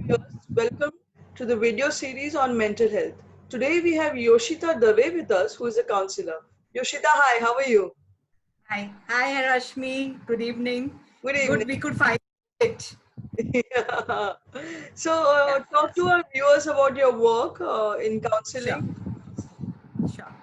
viewers, welcome to the video series on mental health. Today we have Yoshita Dave with us, who is a counselor. Yoshita, hi, how are you? Hi, Rashmi. Good evening. Good Good, evening. we could find it. Yeah. So, Yeah, talk to our viewers about your work in sure, counseling. sure,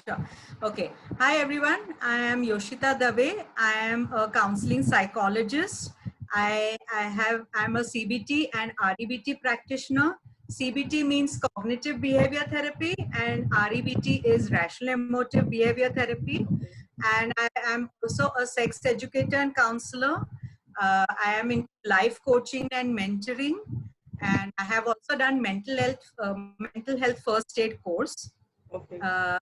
sure. Okay. Hi, everyone. I am Yoshita Dave. I am a counseling psychologist. I'm a CBT and REBT practitioner. CBT means cognitive behavior therapy, and REBT is rational emotive behavior therapy. Okay. And I am also a sex educator and counselor. I am in life coaching and mentoring, and I have also done mental health first aid course. Okay. Uh,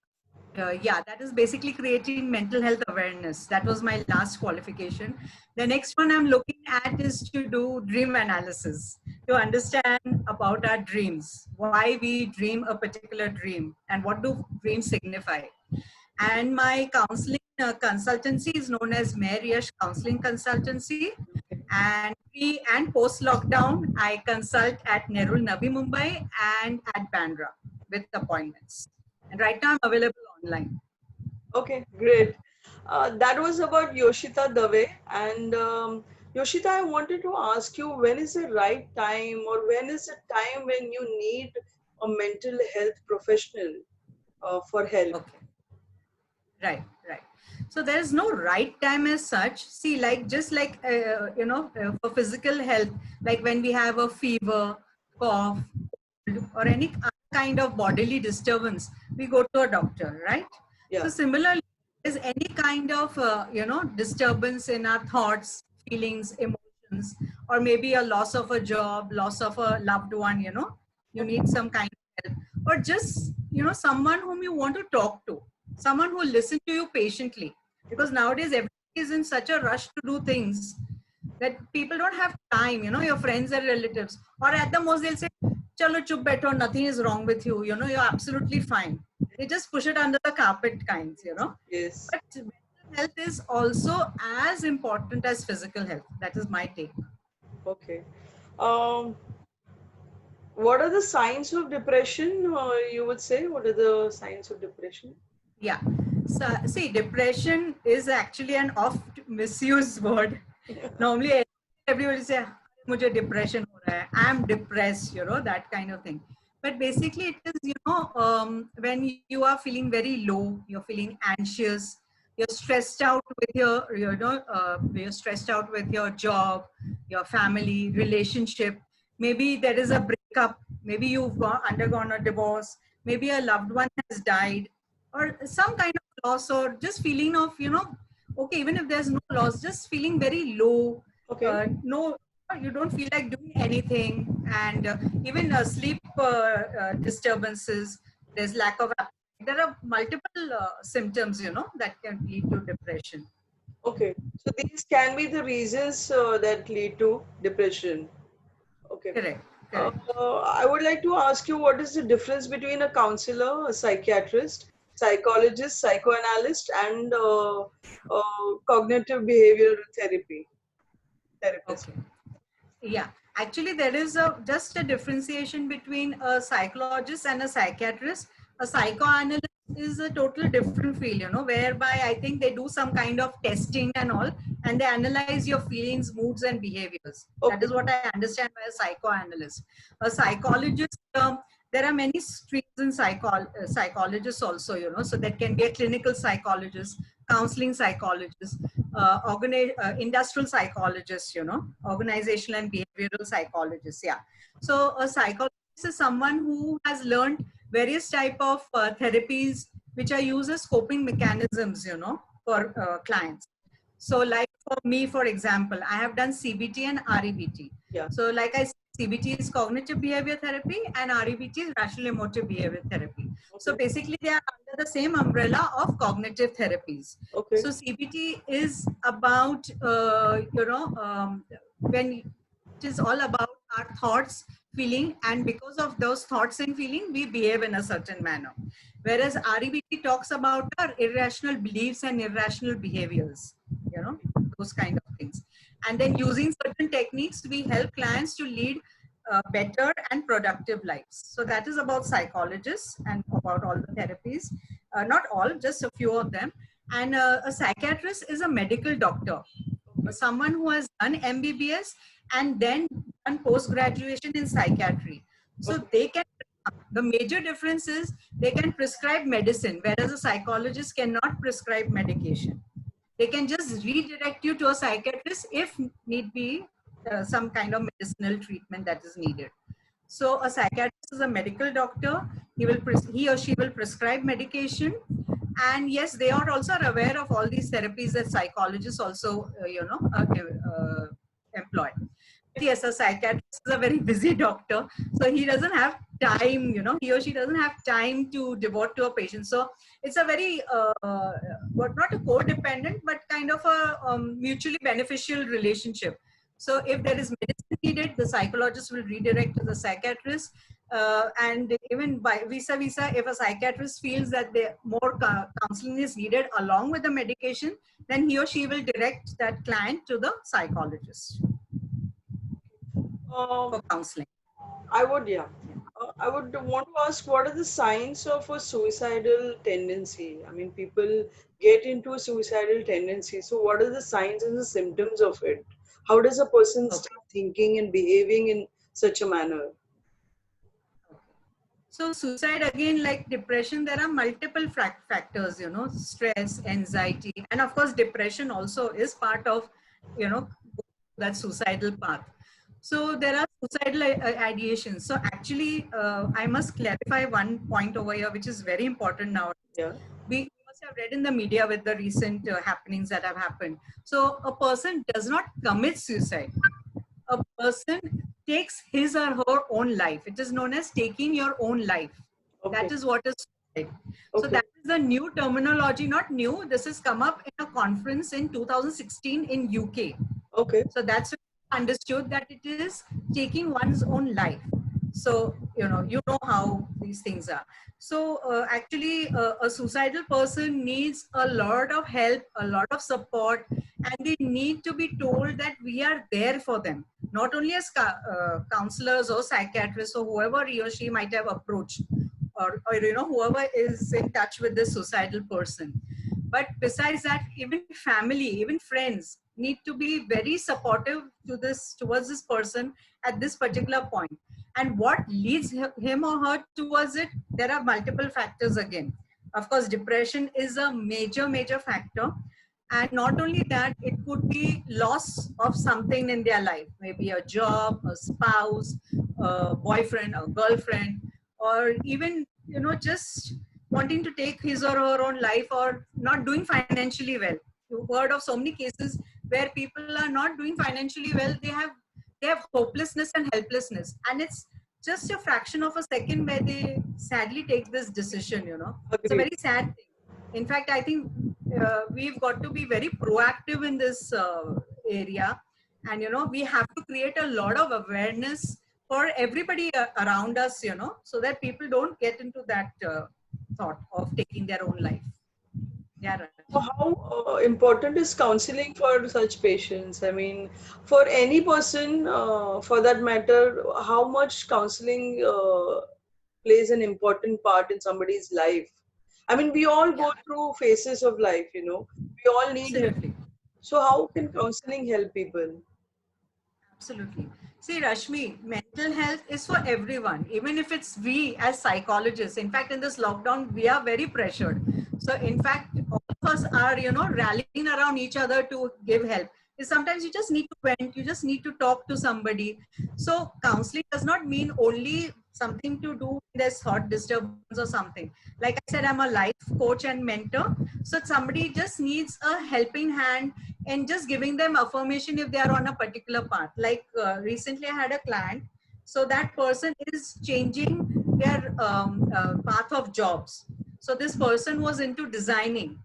yeah, that is basically creating mental health awareness. That was my last qualification. The next one I'm looking at is to do dream analysis to understand about our dreams, why we dream a particular dream, and what do dreams signify. And my counseling consultancy is known as Mayor Yash Counseling Consultancy. Okay. And post lockdown, I consult at Nerul Navi Mumbai and at Bandra with appointments. And right now, I'm available online. Okay, great. That was about Yoshita Dave. And Yoshita, I wanted to ask you, when is the right time, or when is the time when you need a mental health professional for help? Okay. Right. So there's no right time as such. See, like just like for physical health, like when we have a fever, cough, or any kind of bodily disturbance, we go to a doctor, right? So Yeah. similarly, is any kind of disturbance in our thoughts, feelings, emotions, or maybe a loss of a job, loss of a loved one, you Okay. need some kind of help, or just someone whom you want to talk to, someone who will listen to you patiently, because nowadays everybody is in such a rush to do things that people don't have time, your friends and relatives, or at the most they'll say, chalo chup beto, nothing is wrong with you, you're absolutely fine. They just push it under the carpet kinds, Yes. but mental health is also as important as physical health. That is my take. Okay. Um, what are the signs of depression? You would say, what are the signs of depression? Yeah. So see, depression is actually an oft misused word. Normally everybody say, मुझे depression हो रहा है, I'm depressed, that kind of thing. But basically it is, when you are feeling very low, you're feeling anxious, you're stressed out with you're stressed out with your job, your family, relationship. Maybe there is a breakup, maybe you've undergone a divorce, maybe a loved one has died, or some kind of loss, or just feeling of, okay, even if there's no loss, just feeling very low, Okay. no, you don't feel like doing anything, and even sleep disturbances, there's lack of appetite. There are multiple symptoms, that can lead to depression. Okay. So these can be the reasons that lead to depression. Okay. Correct, Uh, correct. I would like to ask you, what is the difference between a counselor, a psychiatrist, psychologist, psychoanalyst, and cognitive behavioral therapist? Okay. Yeah, actually, there is just a differentiation between a psychologist and a psychiatrist. A psychoanalyst is a total different field, whereby I think they do some kind of testing and all, and they analyze your feelings, moods, and behaviors. That Okay. is what I understand by a psychoanalyst. A psychologist, there are many streams in psychologists also, so that can be a clinical psychologist, counseling psychologist, industrial psychologist, organizational and behavioral psychologist. Yeah. So a psychologist is someone who has learned various type of therapies which are used as coping mechanisms, for clients. So like for me, for example, I have done CBT and REBT. Yeah. So like I said, CBT is cognitive behavior therapy and REBT is rational emotive behavior therapy. So Okay. basically they are under the same umbrella of cognitive therapies. Okay. So CBT is about, when it is all about our thoughts, feeling, and because of those thoughts and feeling, we behave in a certain manner. Whereas REBT talks about our irrational beliefs and irrational behaviors, those kind of things. And then using certain techniques, we help clients to lead better and productive lives. So that is about psychologists and about all the therapies. Not all, just a few of them. And a psychiatrist is a medical doctor, someone who has done MBBS and then done post graduation in psychiatry. So Okay. they can, the major difference is they can prescribe medicine, whereas a psychologist cannot prescribe medication. They can just redirect you to a psychiatrist if need be, some kind of medicinal treatment that is needed. So a psychiatrist is a medical doctor. He or she will prescribe medication, and yes, they are also aware of all these therapies that psychologists also employ. But yes, a psychiatrist is a very busy doctor, so he doesn't have time. He or she doesn't have time to devote to a patient. So it's a very what, not a codependent, but kind of a mutually beneficial relationship. So if there is medicine needed, the psychologist will redirect to the psychiatrist. And even by vice versa, if a psychiatrist feels that more counseling is needed along with the medication, then he or she will direct that client to the psychologist Um, for counseling. I would, yeah. I would want to ask, what are the signs of a suicidal tendency? I mean, people get into a suicidal tendency. So, what are the signs and the symptoms of it? How does a person Okay. start thinking and behaving in such a manner? So suicide, again, like depression, there are multiple factors, stress, anxiety, and of course, depression also is part of, that suicidal path. So there are suicidal ideations. So actually, I must clarify one point over here, which is very important now. Yeah. We must have read in the media with the recent happenings that have happened. So a person does not commit suicide. A person takes his or her own life. It is known as taking your own life. Okay. That is what is suicide. So Okay. that is the new terminology, not new. This has come up in a conference in 2016 in UK. Okay. So that's when I understood that it is taking one's own life. So, you know how these things are. So actually, a suicidal person needs a lot of help, a lot of support, and they need to be told that we are there for them. Not only as counselors or psychiatrists or whoever he or she might have approached, or whoever is in touch with this suicidal person. But besides that, even family, even friends need to be very supportive towards this person at this particular point. And what leads him or her towards it, there are multiple factors again. Of course, depression is a major factor. And not only that, it could be loss of something in their life, maybe a job, a spouse, a boyfriend, a girlfriend, or even, just wanting to take his or her own life, or not doing financially well. You've heard of so many cases where people are not doing financially well. They have hopelessness and helplessness, and it's just a fraction of a second where they sadly take this decision. It's a Agreed. very sad thing. In fact, I think we've got to be very proactive in this area, and we have to create a lot of awareness for everybody around us, so that people don't get into that thought of taking their own life. Yeah, right. So how important is counseling for such patients? I mean, for any person, for that matter, how much counseling plays an important part in somebody's life? I mean, we all Yeah, go through phases of life, we all need help. absolutely. So, how can counseling help people? Absolutely. See, Rashmi, mental health is for everyone, even if it's we as psychologists. In fact, in this lockdown, we are very pressured. So, in fact, all of us are, rallying around each other to give help. Sometimes you just need to vent, you just need to talk to somebody. So, counseling does not mean only something to do with this thought disturbance or something. Like I said, I'm a life coach and mentor. So, somebody just needs a helping hand and just giving them affirmation if they are on a particular path. Like recently I had a client, so that person is changing their path of jobs. So this person was into designing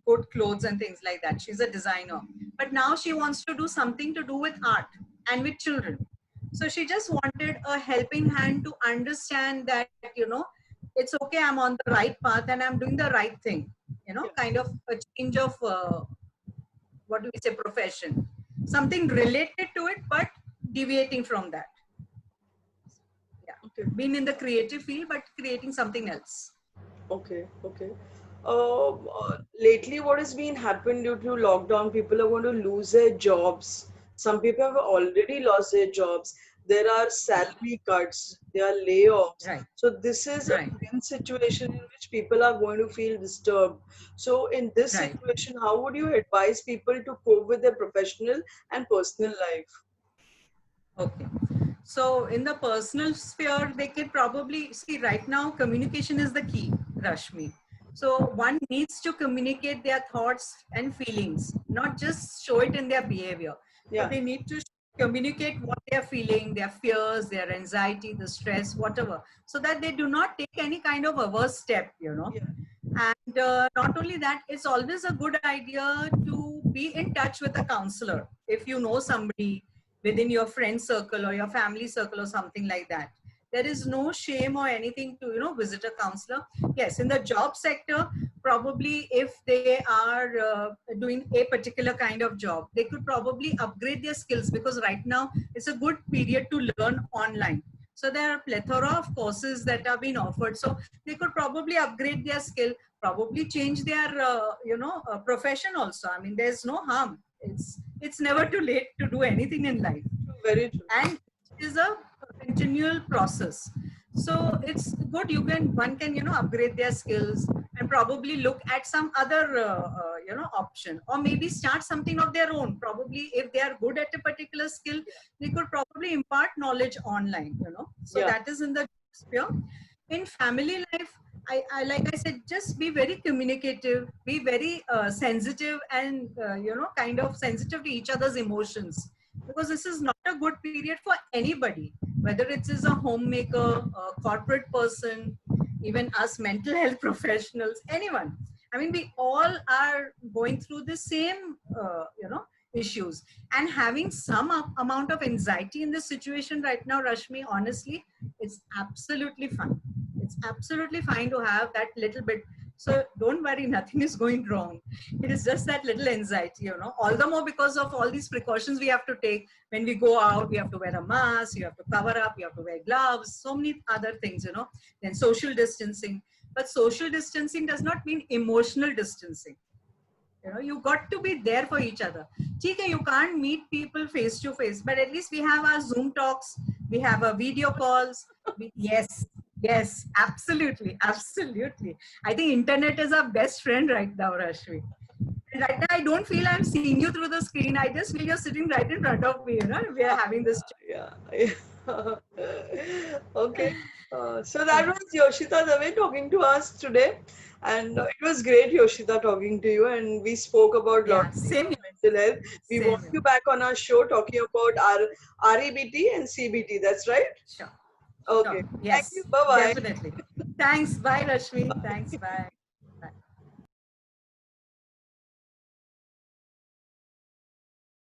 good clothes and things like that. She's a designer, but now she wants to do something to do with art and with children. So she just wanted a helping hand to understand that it's okay, I'm on the right path and I'm doing the right thing, Yeah. kind of a change of what do we say, profession, something related to it, but deviating from that. Yeah, Okay. being in the creative field, but creating something else. Okay. Okay. Lately, what has been happened due to lockdown? People are going to lose their jobs. Some people have already lost their jobs. There are salary cuts. There are layoffs. Right, So this is a right, twin situation in which people are going to feel disturbed. So in this right. situation, how would you advise people to cope with their professional and personal life? Okay. So in the personal sphere, they can probably see right now communication is the key, Rashmi. So one needs to communicate their thoughts and feelings, not just show it in their behavior, but Yeah. they need to communicate what they're feeling, their fears, their anxiety, the stress, whatever, so that they do not take any kind of averse step, you know. Yeah. And not only that, it's always a good idea to be in touch with a counselor. If you know somebody within your friend circle or your family circle or something like that, there is no shame or anything to, you know, visit a counselor. Yes, in the job sector, probably if they are doing a particular kind of job, they could probably upgrade their skills, because right now it's a good period to learn online. So there are plethora of courses that are being offered. So they could probably upgrade their skill, probably change their profession also. I mean, there's no harm. It's never too late to do anything in life, True. Very true. and it is a continual process. So it's good, one can, you know, upgrade their skills and probably look at some other option, or maybe start something of their own. Probably if they are good at a particular skill, they could probably impart knowledge online, you know. So Yeah. that is in the sphere. In family life, I like I said, just be very communicative, be very sensitive, and kind of sensitive to each other's emotions, because this is not a good period for anybody, whether it is a homemaker, a corporate person, even us mental health professionals, anyone. I mean, we all are going through the same issues, and having some amount of anxiety in this situation right now, Rashmi, honestly, it's absolutely fine. It's absolutely fine to have that little bit. So don't worry, nothing is going wrong. It is just that little anxiety, you know. All the more because of all these precautions we have to take. When we go out, we have to wear a mask, you have to cover up, you have to wear gloves, so many other things, you know. Then social distancing. But social distancing does not mean emotional distancing. You know, you got to be there for each other. Okay, you can't meet people face to face, but at least we have our Zoom talks, we have our video calls. Yes, yes, absolutely, absolutely. I think internet is our best friend right now, Rashmi. And right now, I don't feel I'm seeing you through the screen. I just feel you're sitting right in front of me. You know, we are having this. Yeah. Yeah. Okay. So that Yeah, was Yoshita Dave talking to us today. And it was great, Yoshita, talking to you. And we spoke about a lot yeah, of things same on here, mental health. We same want here. you back on our show talking about our REBT and CBT. That's right? Sure, Okay. sure. Thank you. Yes, Bye bye. definitely. Thanks. Bye, Rashmi. Thanks. Bye.